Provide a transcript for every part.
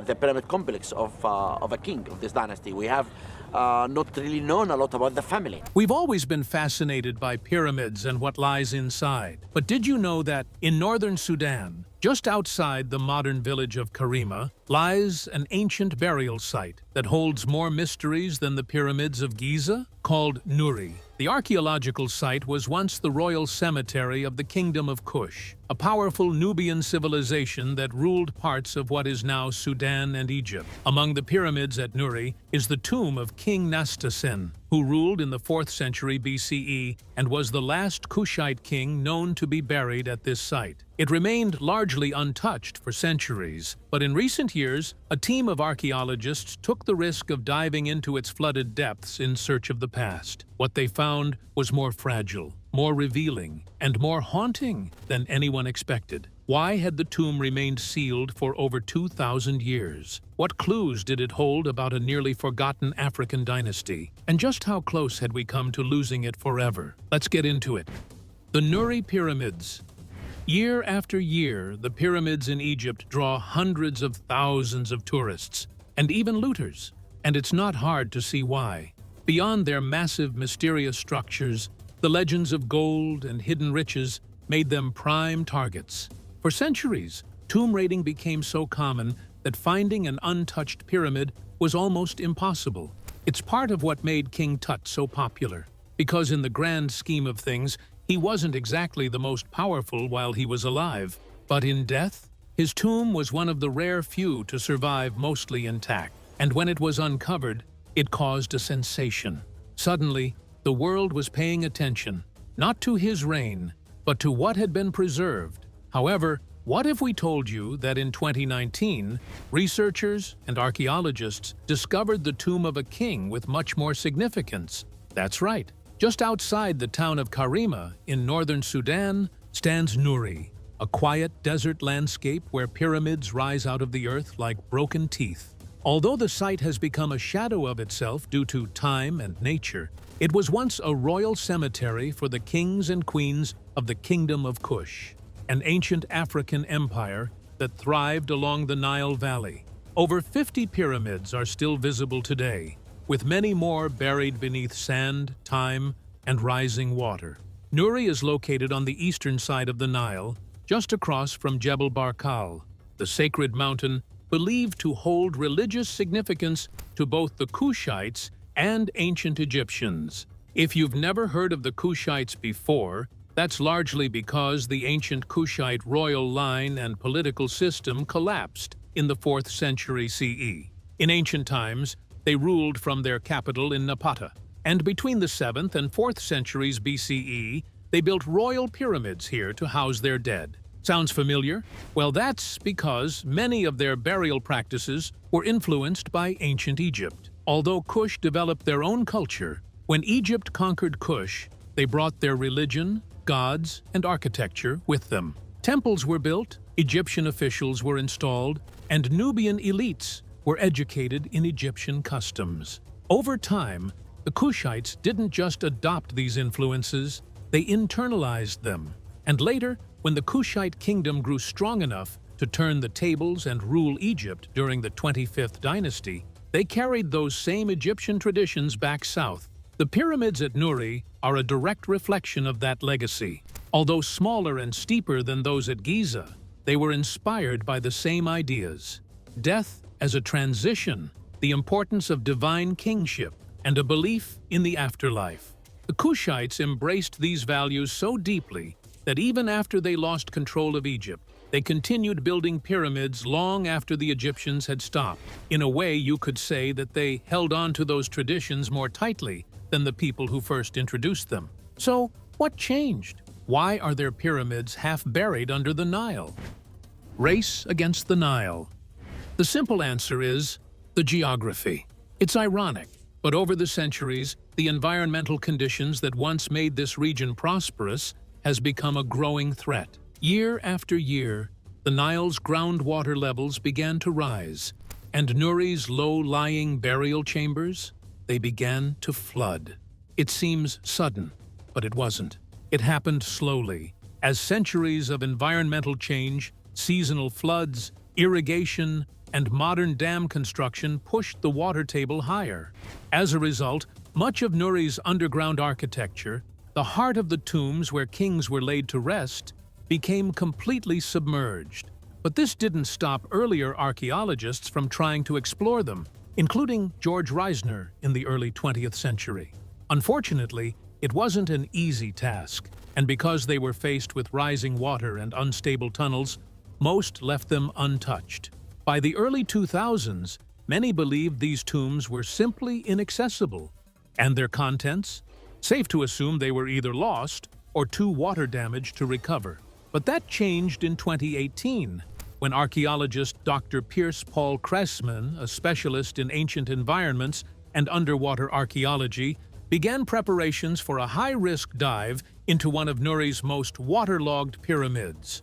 the pyramid complex of a king of this dynasty. We have not really known a lot about the family. We've always been fascinated by pyramids and what lies inside. But did you know that in northern Sudan, just outside the modern village of Karima, lies an ancient burial site that holds more mysteries than the pyramids of Giza, called Nuri? The archaeological site was once the royal cemetery of the Kingdom of Kush, a powerful Nubian civilization that ruled parts of what is now Sudan and Egypt. Among the pyramids at Nuri is the tomb of King Nastasen, who ruled in the 4th century BCE and was the last Kushite king known to be buried at this site. It remained largely untouched for centuries, but in recent years, a team of archaeologists took the risk of diving into its flooded depths in search of the past. What they found was more fragile, more revealing, and more haunting than anyone expected. Why had the tomb remained sealed for over 2,000 years? What clues did it hold about a nearly forgotten African dynasty? And just how close had we come to losing it forever? Let's get into it. The Nuri Pyramids. Year after year, the pyramids in Egypt draw hundreds of thousands of tourists, and even looters. And it's not hard to see why. Beyond their massive, mysterious structures, the legends of gold and hidden riches made them prime targets. For centuries, tomb raiding became so common that finding an untouched pyramid was almost impossible. It's part of what made King Tut so popular, because in the grand scheme of things, he wasn't exactly the most powerful while he was alive. But in death, his tomb was one of the rare few to survive mostly intact. And when it was uncovered, it caused a sensation. Suddenly, the world was paying attention, not to his reign, but to what had been preserved. However, what if we told you that in 2019, researchers and archaeologists discovered the tomb of a king with much more significance? That's right. Just outside the town of Karima in northern Sudan stands Nuri, a quiet desert landscape where pyramids rise out of the earth like broken teeth. Although the site has become a shadow of itself due to time and nature, it was once a royal cemetery for the kings and queens of the Kingdom of Kush, an ancient African empire that thrived along the Nile Valley. Over 50 pyramids are still visible today, with many more buried beneath sand, time, and rising water. Nuri is located on the eastern side of the Nile, just across from Jebel Barkal, the sacred mountain believed to hold religious significance to both the Kushites and ancient Egyptians. If you've never heard of the Kushites before, that's largely because the ancient Kushite royal line and political system collapsed in the 4th century CE. In ancient times, they ruled from their capital in Napata, and between the 7th and 4th centuries BCE, they built royal pyramids here to house their dead. Sounds familiar? Well, that's because many of their burial practices were influenced by ancient Egypt. Although Kush developed their own culture, when Egypt conquered Kush, they brought their religion, gods, and architecture with them. Temples were built, Egyptian officials were installed, and Nubian elites were educated in Egyptian customs. Over time, the Kushites didn't just adopt these influences, they internalized them. And later, when the Kushite kingdom grew strong enough to turn the tables and rule Egypt during the 25th dynasty, they carried those same Egyptian traditions back south. The pyramids at Nuri are a direct reflection of that legacy. Although smaller and steeper than those at Giza, they were inspired by the same ideas: death as a transition, the importance of divine kingship, and a belief in the afterlife. The Kushites embraced these values so deeply that even after they lost control of Egypt, they continued building pyramids long after the Egyptians had stopped. In a way, you could say that they held on to those traditions more tightly than the people who first introduced them. So, what changed? Why are their pyramids half buried under the Nile? Race against the Nile. The simple answer is the geography. It's ironic, but over the centuries, the environmental conditions that once made this region prosperous has become a growing threat. Year after year, the Nile's groundwater levels began to rise, and Nuri's low-lying burial chambers, they began to flood. It seems sudden, but it wasn't. It happened slowly, as centuries of environmental change, seasonal floods, Irrigation and modern dam construction pushed the water table higher. As a result, much of Nuri's underground architecture, the heart of the tombs where kings were laid to rest, became completely submerged. But this didn't stop earlier archaeologists from trying to explore them, including George Reisner in the early 20th century. Unfortunately, it wasn't an easy task, and because they were faced with rising water and unstable tunnels, most left them untouched. By the early 2000s, many believed these tombs were simply inaccessible, and their contents? Safe to assume they were either lost or too water damaged to recover. But that changed in 2018, when archaeologist Dr. Pierce Paul Cressman, a specialist in ancient environments and underwater archaeology, began preparations for a high-risk dive into one of Nuri's most waterlogged pyramids,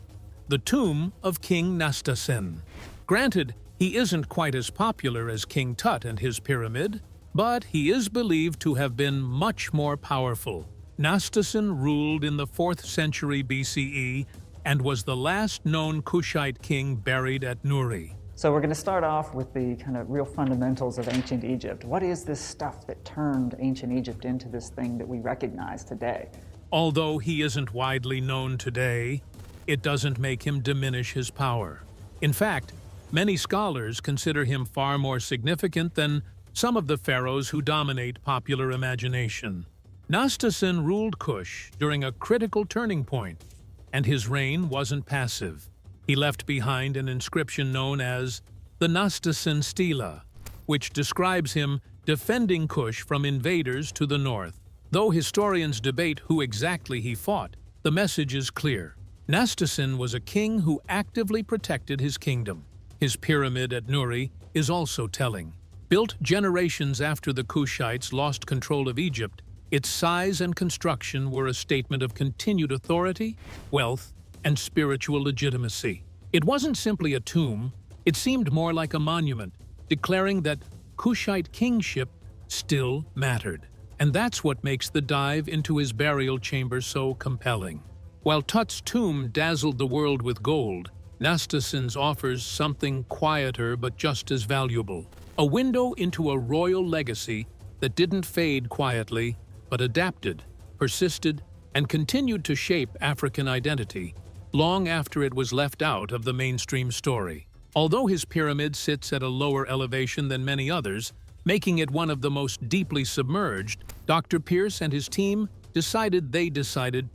the tomb of King Nastasen. Granted, he isn't quite as popular as King Tut and his pyramid, but he is believed to have been much more powerful. Nastasen ruled in the 4th century BCE and was the last known Kushite king buried at Nuri. So we're going to start off with the kind of real fundamentals of ancient Egypt. What is this stuff that turned ancient Egypt into this thing that we recognize today? Although he isn't widely known today, it doesn't make him diminish his power. In fact, many scholars consider him far more significant than some of the pharaohs who dominate popular imagination. Nastasen ruled Kush during a critical turning point, and his reign wasn't passive. He left behind an inscription known as the Nastasen Stela, which describes him defending Kush from invaders to the north. Though historians debate who exactly he fought, the message is clear. Nastasen was a king who actively protected his kingdom. His pyramid at Nuri is also telling. Built generations after the Kushites lost control of Egypt, its size and construction were a statement of continued authority, wealth, and spiritual legitimacy. It wasn't simply a tomb, it seemed more like a monument, declaring that Kushite kingship still mattered. And that's what makes the dive into his burial chamber so compelling. While Tut's tomb dazzled the world with gold, Nastasen's offers something quieter but just as valuable. A window into a royal legacy that didn't fade quietly, but adapted, persisted, and continued to shape African identity long after it was left out of the mainstream story. Although his pyramid sits at a lower elevation than many others, making it one of the most deeply submerged, Dr. Pierce and his team decided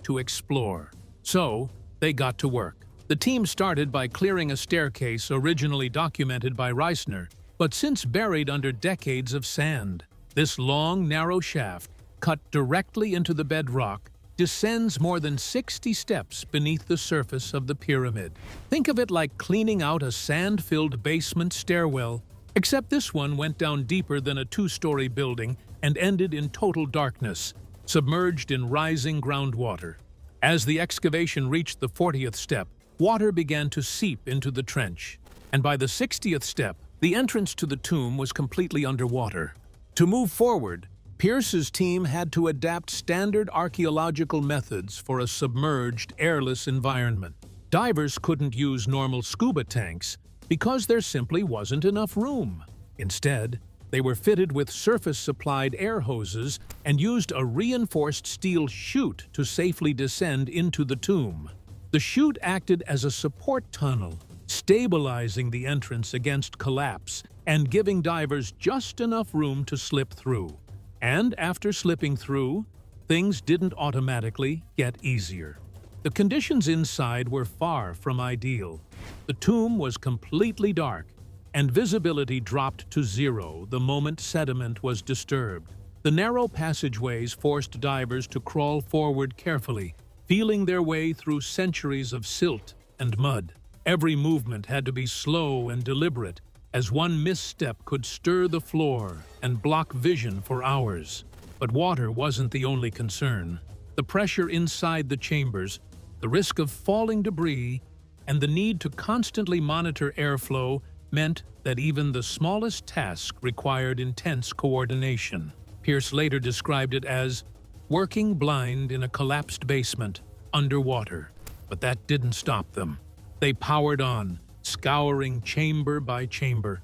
to explore. So, they got to work. The team started by clearing a staircase originally documented by Reisner, but since buried under decades of sand. This long, narrow shaft, cut directly into the bedrock, descends more than 60 steps beneath the surface of the pyramid. Think of it like cleaning out a sand-filled basement stairwell, except this one went down deeper than a 2-story building and ended in total darkness, submerged in rising groundwater. As the excavation reached the 40th step, water began to seep into the trench, and by the 60th step, the entrance to the tomb was completely underwater. To move forward, Pierce's team had to adapt standard archaeological methods for a submerged, airless environment. Divers couldn't use normal scuba tanks because there simply wasn't enough room. Instead, they were fitted with surface-supplied air hoses and used a reinforced steel chute to safely descend into the tomb. The chute acted as a support tunnel, stabilizing the entrance against collapse and giving divers just enough room to slip through. And after slipping through, things didn't automatically get easier. The conditions inside were far from ideal. The tomb was completely dark, and visibility dropped to zero the moment sediment was disturbed. The narrow passageways forced divers to crawl forward carefully, feeling their way through centuries of silt and mud. Every movement had to be slow and deliberate, as one misstep could stir the floor and block vision for hours. But water wasn't the only concern. The pressure inside the chambers, the risk of falling debris, and the need to constantly monitor airflow meant that even the smallest task required intense coordination. Pierce later described it as working blind in a collapsed basement, underwater. But that didn't stop them. They powered on, scouring chamber by chamber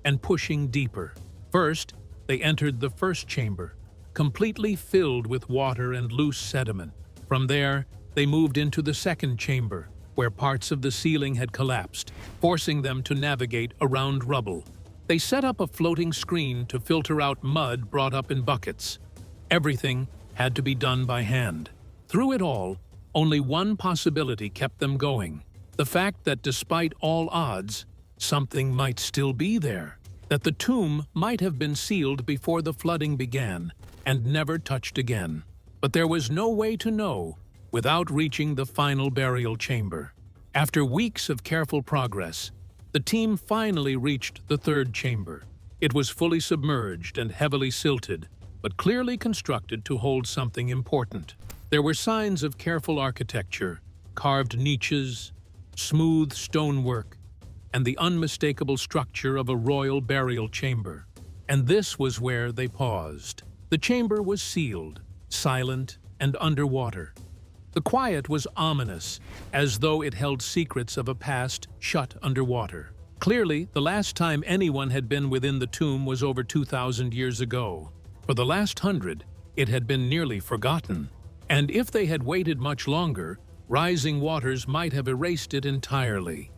and pushing deeper. First, they entered the first chamber, completely filled with water and loose sediment. From there, they moved into the second chamber, where parts of the ceiling had collapsed, forcing them to navigate around rubble. They set up a floating screen to filter out mud brought up in buckets. Everything had to be done by hand. Through it all, only one possibility kept them going: the fact that despite all odds, something might still be there, that the tomb might have been sealed before the flooding began and never touched again. But there was no way to know without reaching the final burial chamber. After weeks of careful progress, the team finally reached the third chamber. It was fully submerged and heavily silted, but clearly constructed to hold something important. There were signs of careful architecture, carved niches, smooth stonework, and the unmistakable structure of a royal burial chamber. And this was where they paused. The chamber was sealed, silent, and underwater. The quiet was ominous, as though it held secrets of a past shut underwater. Clearly, the last time anyone had been within the tomb was over 2,000 years ago. For the last 100, it had been nearly forgotten. And if they had waited much longer, rising waters might have erased it entirely.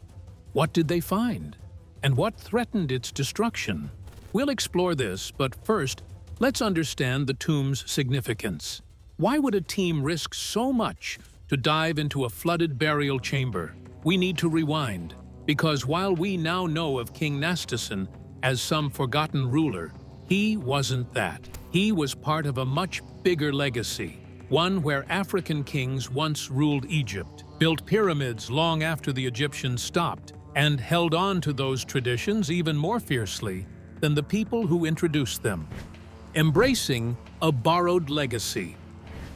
What did they find? And what threatened its destruction? We'll explore this, but first, let's understand the tomb's significance. Why would a team risk so much to dive into a flooded burial chamber? We need to rewind, because while we now know of King Nastasen as some forgotten ruler, he wasn't that. He was part of a much bigger legacy, one where African kings once ruled Egypt, built pyramids long after the Egyptians stopped, and held on to those traditions even more fiercely than the people who introduced them. Embracing a borrowed legacy.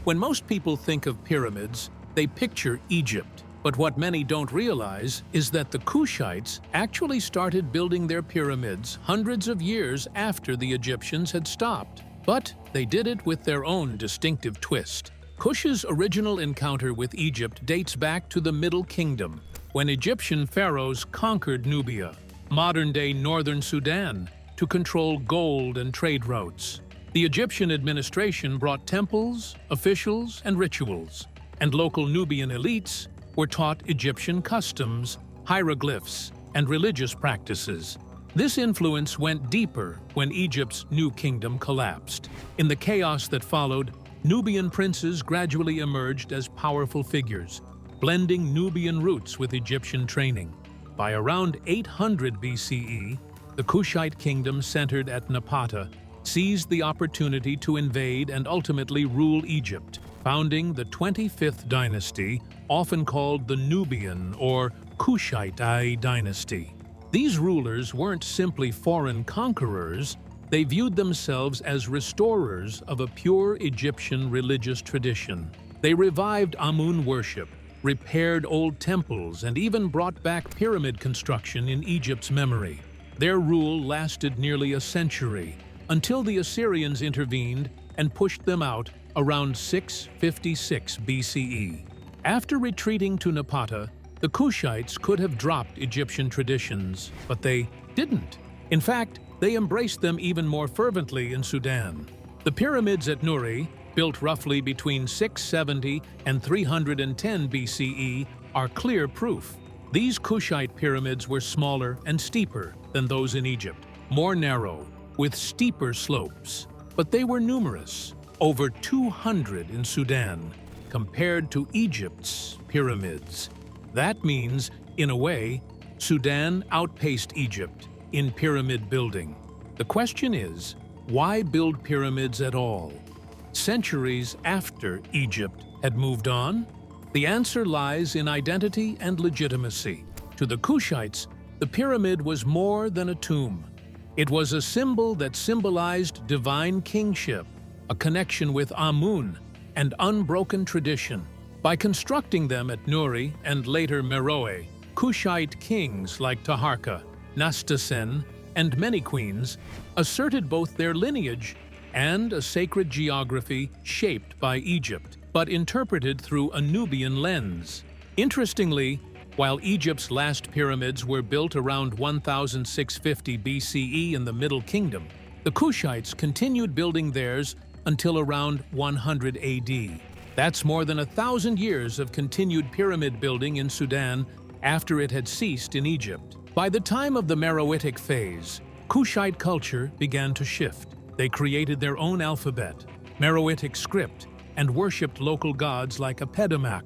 When most people think of pyramids, they picture Egypt. But what many don't realize is that the Kushites actually started building their pyramids hundreds of years after the Egyptians had stopped. But they did it with their own distinctive twist. Kush's original encounter with Egypt dates back to the Middle Kingdom, when Egyptian pharaohs conquered Nubia, modern-day northern Sudan, to control gold and trade routes. The Egyptian administration brought temples, officials, and rituals, and local Nubian elites were taught Egyptian customs, hieroglyphs, and religious practices. This influence went deeper when Egypt's new kingdom collapsed. In the chaos that followed, Nubian princes gradually emerged as powerful figures, blending Nubian roots with Egyptian training. By around 800 BCE, the Kushite kingdom centered at Napata seized the opportunity to invade and ultimately rule Egypt, founding the 25th dynasty, often called the Nubian or Kushite dynasty. These rulers weren't simply foreign conquerors, they viewed themselves as restorers of a pure Egyptian religious tradition. They revived Amun worship, repaired old temples, and even brought back pyramid construction in Egypt's memory. Their rule lasted nearly a century, until the Assyrians intervened and pushed them out around 656 BCE. After retreating to Napata, the Kushites could have dropped Egyptian traditions, but they didn't. In fact, they embraced them even more fervently in Sudan. The pyramids at Nuri, built roughly between 670 and 310 BCE, are clear proof. These Kushite pyramids were smaller and steeper than those in Egypt, more narrow, with steeper slopes. But they were numerous, over 200 in Sudan, compared to Egypt's pyramids. That means, in a way, Sudan outpaced Egypt in pyramid building. The question is, why build pyramids at all? Centuries after Egypt had moved on? The answer lies in identity and legitimacy. To the Kushites, the pyramid was more than a tomb. It was a symbol that symbolized divine kingship, a connection with Amun, and unbroken tradition. By constructing them at Nuri and later Meroe, Kushite kings like Taharka, Nastasen, and many queens asserted both their lineage and a sacred geography shaped by Egypt, but interpreted through a Nubian lens. Interestingly, While Egypt's last pyramids were built around 1650 BCE in the Middle Kingdom, the Kushites continued building theirs until around 100 AD. That's more than 1,000 years of continued pyramid building in Sudan after it had ceased in Egypt. By the time of the Meroitic phase, Kushite culture began to shift. They created their own alphabet, Meroitic script, and worshipped local gods like Apedamak,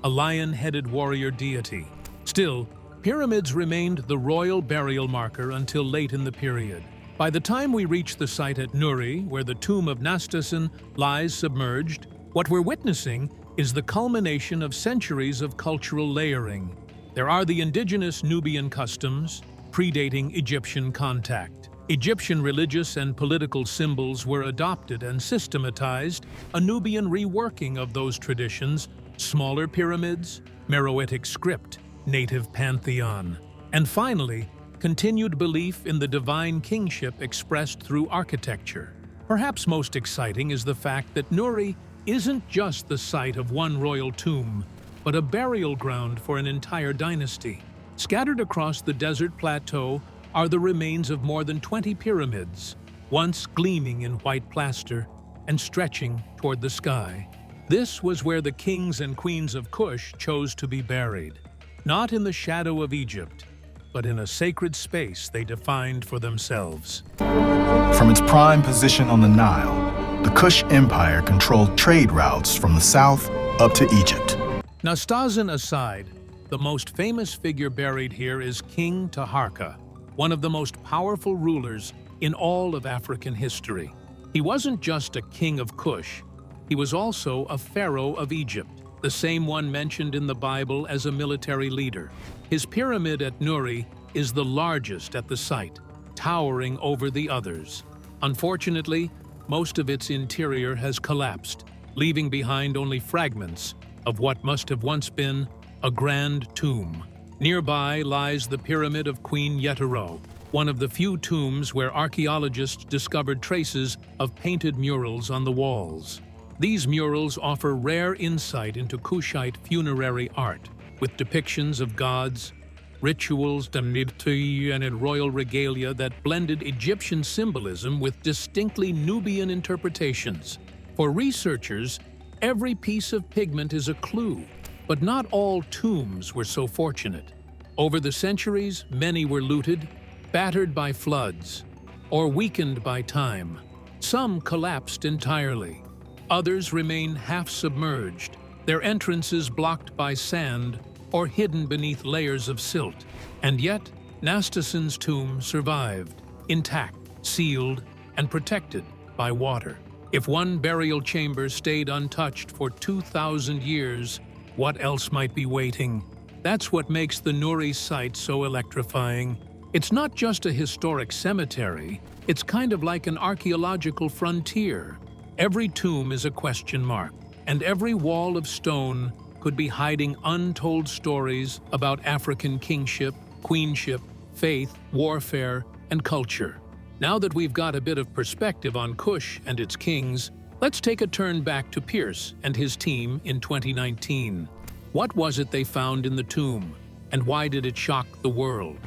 a lion-headed warrior deity. Still, pyramids remained the royal burial marker until late in the period. By the time we reach the site at Nuri, where the tomb of Nastasen lies submerged, what we're witnessing is the culmination of centuries of cultural layering. There are the indigenous Nubian customs, predating Egyptian contact. Egyptian religious and political symbols were adopted and systematized, a Nubian reworking of those traditions, smaller pyramids, Meroitic script, native pantheon. And finally, continued belief in the divine kingship expressed through architecture. Perhaps most exciting is the fact that Nuri isn't just the site of one royal tomb, but a burial ground for an entire dynasty. Scattered across the desert plateau are the remains of more than 20 pyramids, once gleaming in white plaster and stretching toward the sky. This was where the kings and queens of Kush chose to be buried, not in the shadow of Egypt, but in a sacred space they defined for themselves. From its prime position on the Nile, the Kush Empire controlled trade routes from the south up to Egypt. Nastasen aside, the most famous figure buried here is King Taharka, one of the most powerful rulers in all of African history. He wasn't just a king of Kush, he was also a pharaoh of Egypt, the same one mentioned in the Bible as a military leader. His pyramid at Nuri is the largest at the site, towering over the others. Unfortunately, most of its interior has collapsed, leaving behind only fragments of what must have once been a grand tomb. Nearby lies the Pyramid of Queen Yetero, one of the few tombs where archaeologists discovered traces of painted murals on the walls. These murals offer rare insight into Kushite funerary art, with depictions of gods, rituals, dynasty, and in royal regalia that blended Egyptian symbolism with distinctly Nubian interpretations. For researchers, every piece of pigment is a clue, but not all tombs were so fortunate. Over the centuries, many were looted, battered by floods, or weakened by time. Some collapsed entirely. Others remain half-submerged, their entrances blocked by sand or hidden beneath layers of silt. And yet, Nastasen's tomb survived, intact, sealed, and protected by water. If one burial chamber stayed untouched for 2,000 years, what else might be waiting? That's what makes the Nuri site so electrifying. It's not just a historic cemetery, it's kind of like an archaeological frontier. Every tomb is a question mark, and every wall of stone could be hiding untold stories about African kingship, queenship, faith, warfare, and culture. Now that we've got a bit of perspective on Kush and its kings, let's take a turn back to Pierce and his team in 2019. What was it they found in the tomb, and why did it shock the world?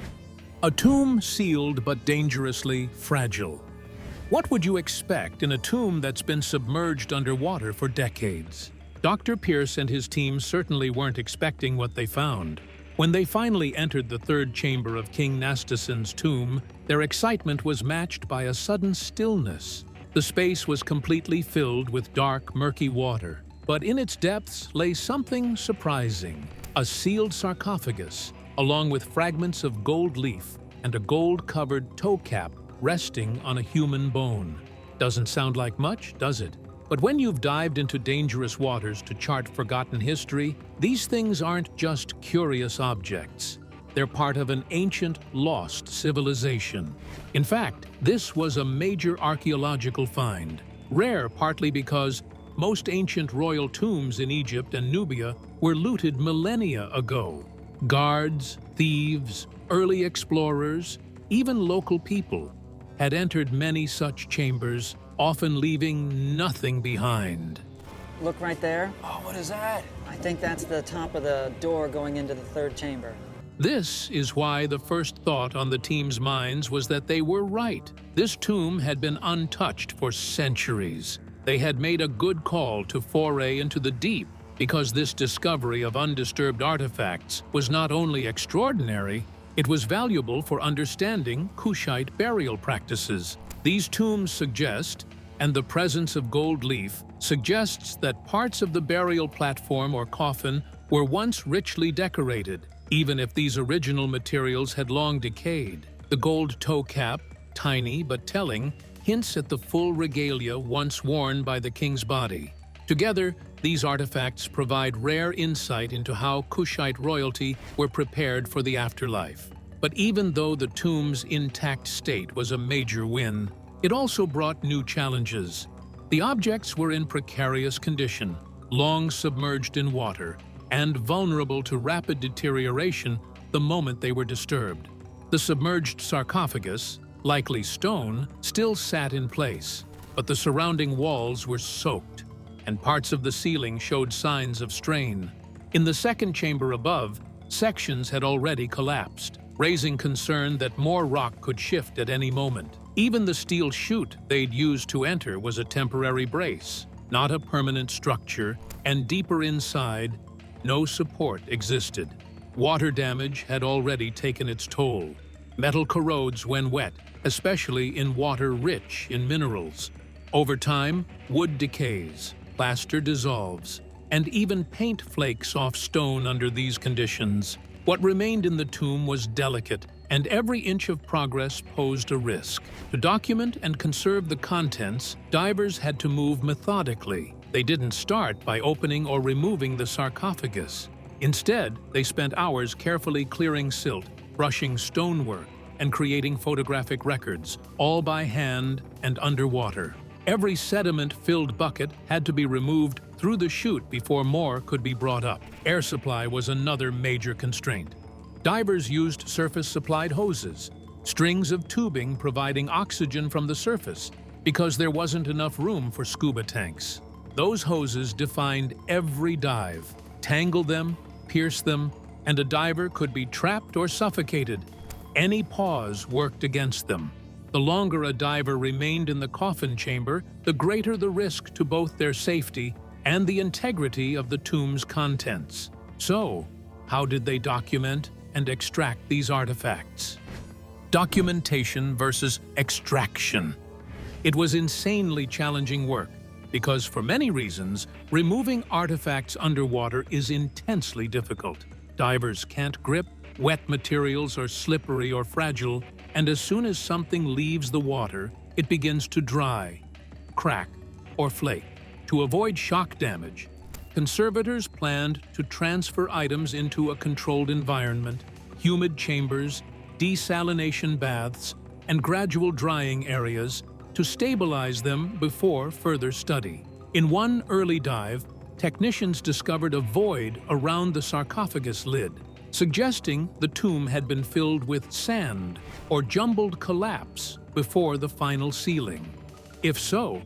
A tomb sealed but dangerously fragile. What would you expect in a tomb that's been submerged underwater for decades? Dr. Pierce and his team certainly weren't expecting what they found. When they finally entered the third chamber of King Nastasen's tomb, their excitement was matched by a sudden stillness. The space was completely filled with dark, murky water, but in its depths lay something surprising: a sealed sarcophagus, along with fragments of gold leaf and a gold-covered toe cap resting on a human bone. Doesn't sound like much, does it? But when you've dived into dangerous waters to chart forgotten history, these things aren't just curious objects. They're part of an ancient, lost civilization. In fact, this was a major archaeological find, rare partly because most ancient royal tombs in Egypt and Nubia were looted millennia ago. Guards, thieves, early explorers, even local people had entered many such chambers, often leaving nothing behind. Look right there. Oh, what is that? I think that's the top of the door going into the third chamber. This is why the first thought on the team's minds was that they were right. This tomb had been untouched for centuries. They had made a good call to foray into the deep because this discovery of undisturbed artifacts was not only extraordinary, it was valuable for understanding Kushite burial practices. These tombs suggest, and the presence of gold leaf suggests that parts of the burial platform or coffin were once richly decorated, even if these original materials had long decayed. The gold toe cap, tiny but telling, hints at the full regalia once worn by the king's body. Together, these artifacts provide rare insight into how Kushite royalty were prepared for the afterlife. But even though the tomb's intact state was a major win, it also brought new challenges. The objects were in precarious condition, long submerged in water, and vulnerable to rapid deterioration the moment they were disturbed. The submerged sarcophagus, likely stone, still sat in place, but the surrounding walls were soaked, and parts of the ceiling showed signs of strain. In the second chamber above, sections had already collapsed, raising concern that more rock could shift at any moment. Even the steel chute they'd used to enter was a temporary brace, not a permanent structure, and deeper inside, no support existed. Water damage had already taken its toll. Metal corrodes when wet, especially in water rich in minerals. Over time, wood decays, plaster dissolves, and even paint flakes off stone under these conditions. What remained in the tomb was delicate, and every inch of progress posed a risk. To document and conserve the contents, divers had to move methodically. They didn't start by opening or removing the sarcophagus. Instead, they spent hours carefully clearing silt, brushing stonework, and creating photographic records, all by hand and underwater. Every sediment-filled bucket had to be removed through the chute before more could be brought up. Air supply was another major constraint. Divers used surface-supplied hoses, strings of tubing providing oxygen from the surface, because there wasn't enough room for scuba tanks. Those hoses defined every dive, tangled them, pierced them, and a diver could be trapped or suffocated. Any pause worked against them. The longer a diver remained in the coffin chamber, the greater the risk to both their safety and the integrity of the tomb's contents. So, how did they document and extract these artifacts? Documentation versus extraction. It was insanely challenging work because, for many reasons, removing artifacts underwater is intensely difficult. Divers can't grip, wet materials are slippery or fragile, and as soon as something leaves the water, it begins to dry, crack, or flake. To avoid shock damage, conservators planned to transfer items into a controlled environment, humid chambers, desalination baths, and gradual drying areas to stabilize them before further study. In one early dive, technicians discovered a void around the sarcophagus lid, suggesting the tomb had been filled with sand or jumbled collapse before the final sealing. If so,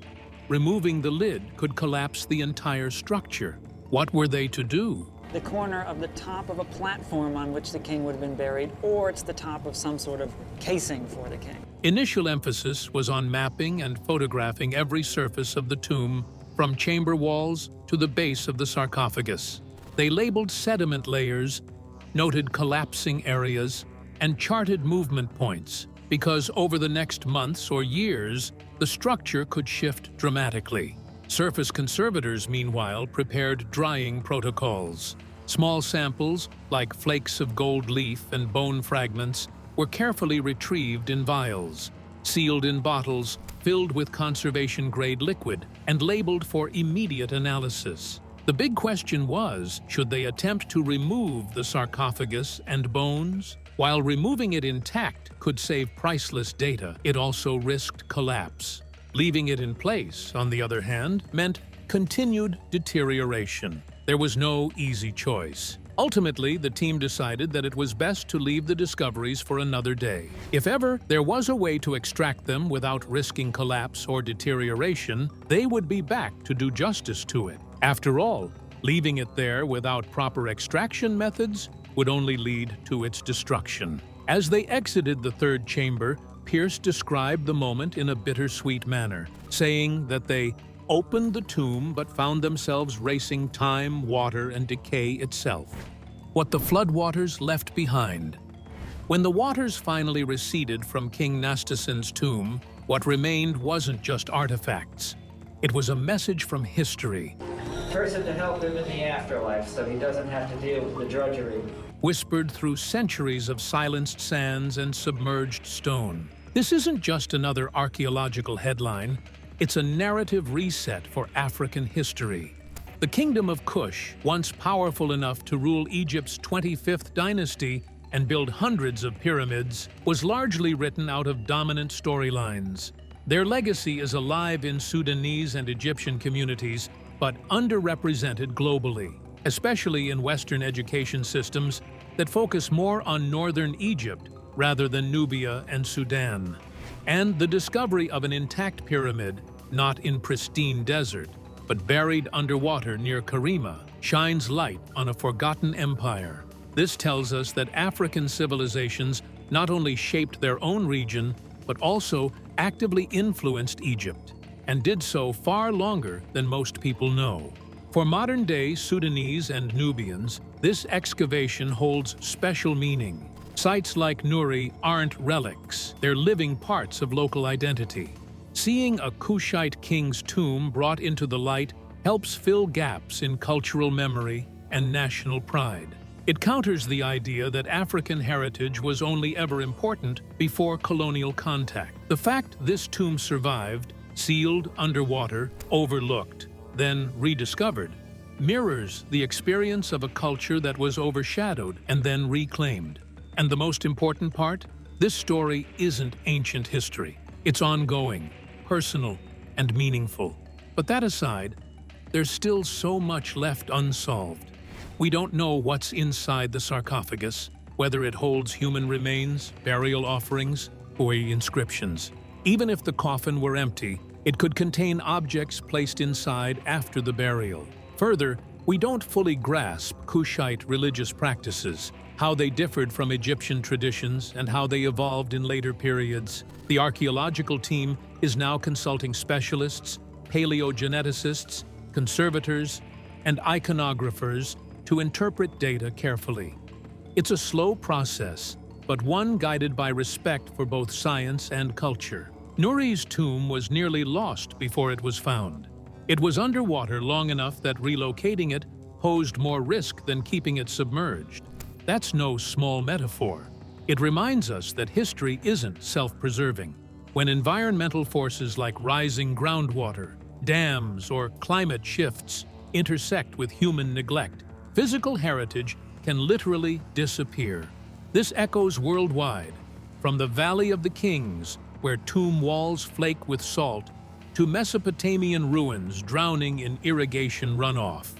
removing the lid could collapse the entire structure. What were they to do? The corner of the top of a platform on which the king would have been buried, or it's the top of some sort of casing for the king. Initial emphasis was on mapping and photographing every surface of the tomb, from chamber walls to the base of the sarcophagus. They labeled sediment layers, noted collapsing areas, and charted movement points, because over the next months or years, the structure could shift dramatically. Surface conservators, meanwhile, prepared drying protocols. Small samples, like flakes of gold leaf and bone fragments, were carefully retrieved in vials, sealed in bottles filled with conservation-grade liquid, and labeled for immediate analysis. The big question was, should they attempt to remove the sarcophagus and bones? While removing it intact could save priceless data, it also risked collapse. Leaving it in place, on the other hand, meant continued deterioration. There was no easy choice. Ultimately, the team decided that it was best to leave the discoveries for another day. If ever there was a way to extract them without risking collapse or deterioration, they would be back to do justice to it. After all, leaving it there without proper extraction methods would only lead to its destruction. As they exited the third chamber, Pierce described the moment in a bittersweet manner, saying that they opened the tomb but found themselves racing time, water, and decay itself. What the floodwaters left behind. When the waters finally receded from King Nastasen's tomb, what remained wasn't just artifacts. It was a message from history. Person to help him in the afterlife so he doesn't have to deal with the drudgery. Whispered through centuries of silenced sands and submerged stone. This isn't just another archaeological headline, it's a narrative reset for African history. The Kingdom of Kush, once powerful enough to rule Egypt's 25th dynasty and build hundreds of pyramids, was largely written out of dominant storylines. Their legacy is alive in Sudanese and Egyptian communities, but underrepresented globally, especially in Western education systems that focus more on northern Egypt rather than Nubia and Sudan. And the discovery of an intact pyramid, not in pristine desert, but buried underwater near Karima, shines light on a forgotten empire. This tells us that African civilizations not only shaped their own region, but also actively influenced Egypt, and did so far longer than most people know. For modern-day Sudanese and Nubians, this excavation holds special meaning. Sites like Nuri aren't relics, they're living parts of local identity. Seeing a Kushite king's tomb brought into the light helps fill gaps in cultural memory and national pride. It counters the idea that African heritage was only ever important before colonial contact. The fact this tomb survived, sealed underwater, overlooked, then rediscovered, mirrors the experience of a culture that was overshadowed and then reclaimed. And the most important part? This story isn't ancient history. It's ongoing, personal, and meaningful. But that aside, there's still so much left unsolved. We don't know what's inside the sarcophagus, whether it holds human remains, burial offerings, or inscriptions. Even if the coffin were empty, it could contain objects placed inside after the burial. Further, we don't fully grasp Kushite religious practices, how they differed from Egyptian traditions, and how they evolved in later periods. The archaeological team is now consulting specialists, paleogeneticists, conservators, and iconographers to interpret data carefully. It's a slow process, but one guided by respect for both science and culture. Nuri's tomb was nearly lost before it was found. It was underwater long enough that relocating it posed more risk than keeping it submerged. That's no small metaphor. It reminds us that history isn't self-preserving. When environmental forces like rising groundwater, dams, or climate shifts intersect with human neglect, physical heritage can literally disappear. This echoes worldwide, from the Valley of the Kings, where tomb walls flake with salt, to Mesopotamian ruins drowning in irrigation runoff.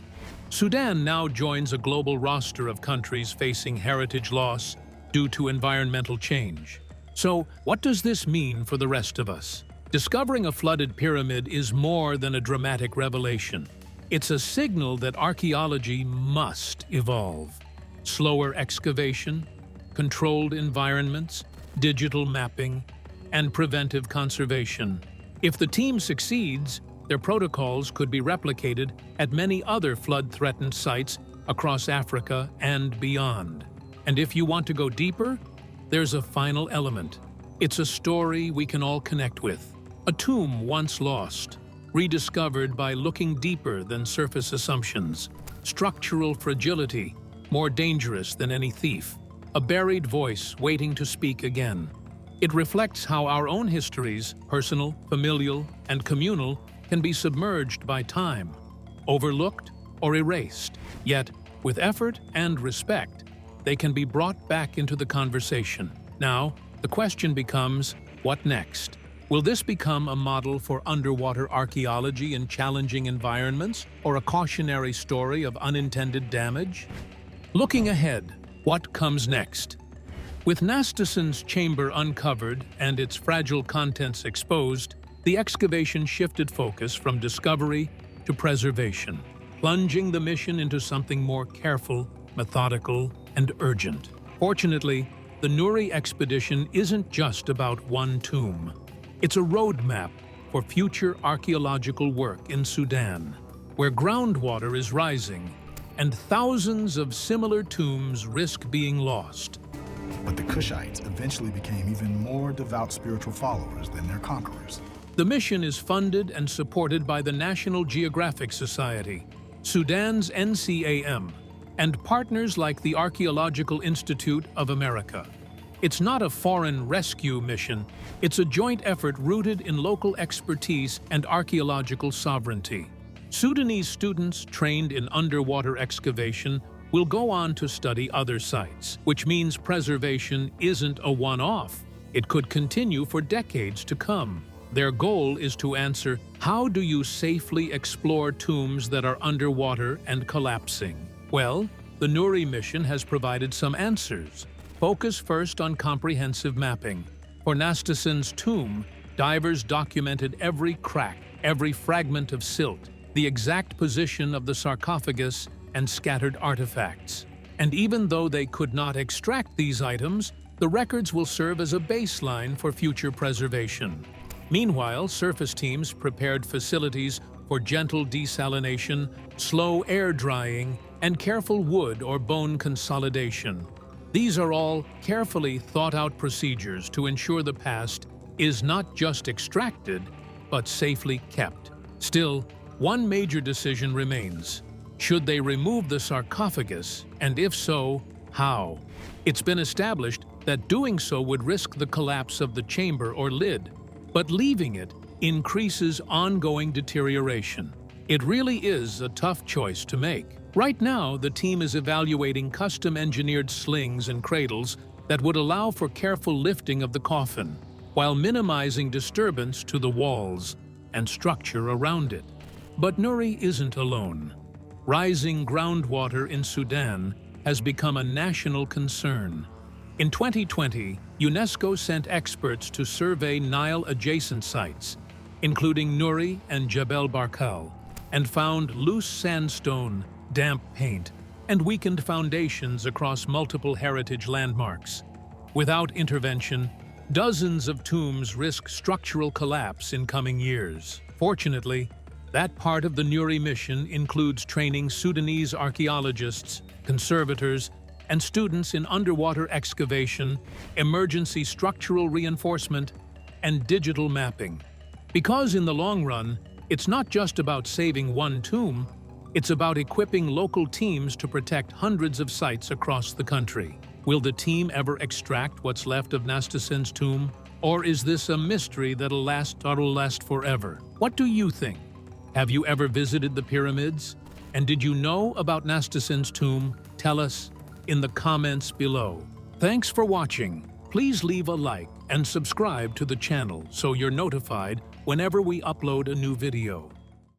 Sudan now joins a global roster of countries facing heritage loss due to environmental change. So, what does this mean for the rest of us? Discovering a flooded pyramid is more than a dramatic revelation. It's a signal that archaeology must evolve. Slower excavation, controlled environments, digital mapping, and preventive conservation. If the team succeeds, their protocols could be replicated at many other flood-threatened sites across Africa and beyond. And if you want to go deeper, there's a final element. It's a story we can all connect with. A tomb once lost, rediscovered by looking deeper than surface assumptions. Structural fragility, more dangerous than any thief. A buried voice waiting to speak again. It reflects how our own histories, personal, familial, and communal, can be submerged by time, overlooked or erased. Yet, with effort and respect, they can be brought back into the conversation. Now, the question becomes, what next? Will this become a model for underwater archaeology in challenging environments, or a cautionary story of unintended damage? Looking ahead, what comes next? With Nastasen's chamber uncovered and its fragile contents exposed, the excavation shifted focus from discovery to preservation. plunging the mission into something more careful, methodical, and urgent. Fortunately, the Nuri expedition isn't just about one tomb. It's a roadmap for future archaeological work in Sudan, where groundwater is rising and thousands of similar tombs risk being lost. But the Kushites eventually became even more devout spiritual followers than their conquerors. The mission is funded and supported by the National Geographic Society, Sudan's NCAM, and partners like the Archaeological Institute of America. It's not a foreign rescue mission, it's a joint effort rooted in local expertise and archaeological sovereignty. Sudanese students trained in underwater excavation will go on to study other sites, which means preservation isn't a one-off. It could continue for decades to come. Their goal is to answer, how do you safely explore tombs that are underwater and collapsing? Well, the Nuri mission has provided some answers. Focus first on comprehensive mapping. For Nastasen's tomb, divers documented every crack, every fragment of silt, the exact position of the sarcophagus, and scattered artifacts. And even though they could not extract these items, the records will serve as a baseline for future preservation. Meanwhile, surface teams prepared facilities for gentle desalination, slow air drying, and careful wood or bone consolidation. These are all carefully thought-out procedures to ensure the past is not just extracted, but safely kept. Still, one major decision remains. Should they remove the sarcophagus, and if so, how? It's been established that doing so would risk the collapse of the chamber or lid, but leaving it increases ongoing deterioration. It really is a tough choice to make. Right now, the team is evaluating custom-engineered slings and cradles that would allow for careful lifting of the coffin, while minimizing disturbance to the walls and structure around it. But Nuri isn't alone. Rising groundwater in Sudan has become a national concern. In 2020, UNESCO sent experts to survey Nile-adjacent sites, including Nuri and Jebel Barkal, and found loose sandstone, damp paint, and weakened foundations across multiple heritage landmarks. Without intervention, dozens of tombs risk structural collapse in coming years. Fortunately, that part of the Nuri mission includes training Sudanese archaeologists, conservators, and students in underwater excavation, emergency structural reinforcement, and digital mapping. Because in the long run, it's not just about saving one tomb, it's about equipping local teams to protect hundreds of sites across the country. Will the team ever extract what's left of Nastasen's tomb? Or is this a mystery that'll last forever? What do you think? Have you ever visited the pyramids? And did you know about Nastasen's tomb? Tell us in the comments below. Thanks for watching. Please leave a like and subscribe to the channel so you're notified whenever we upload a new video.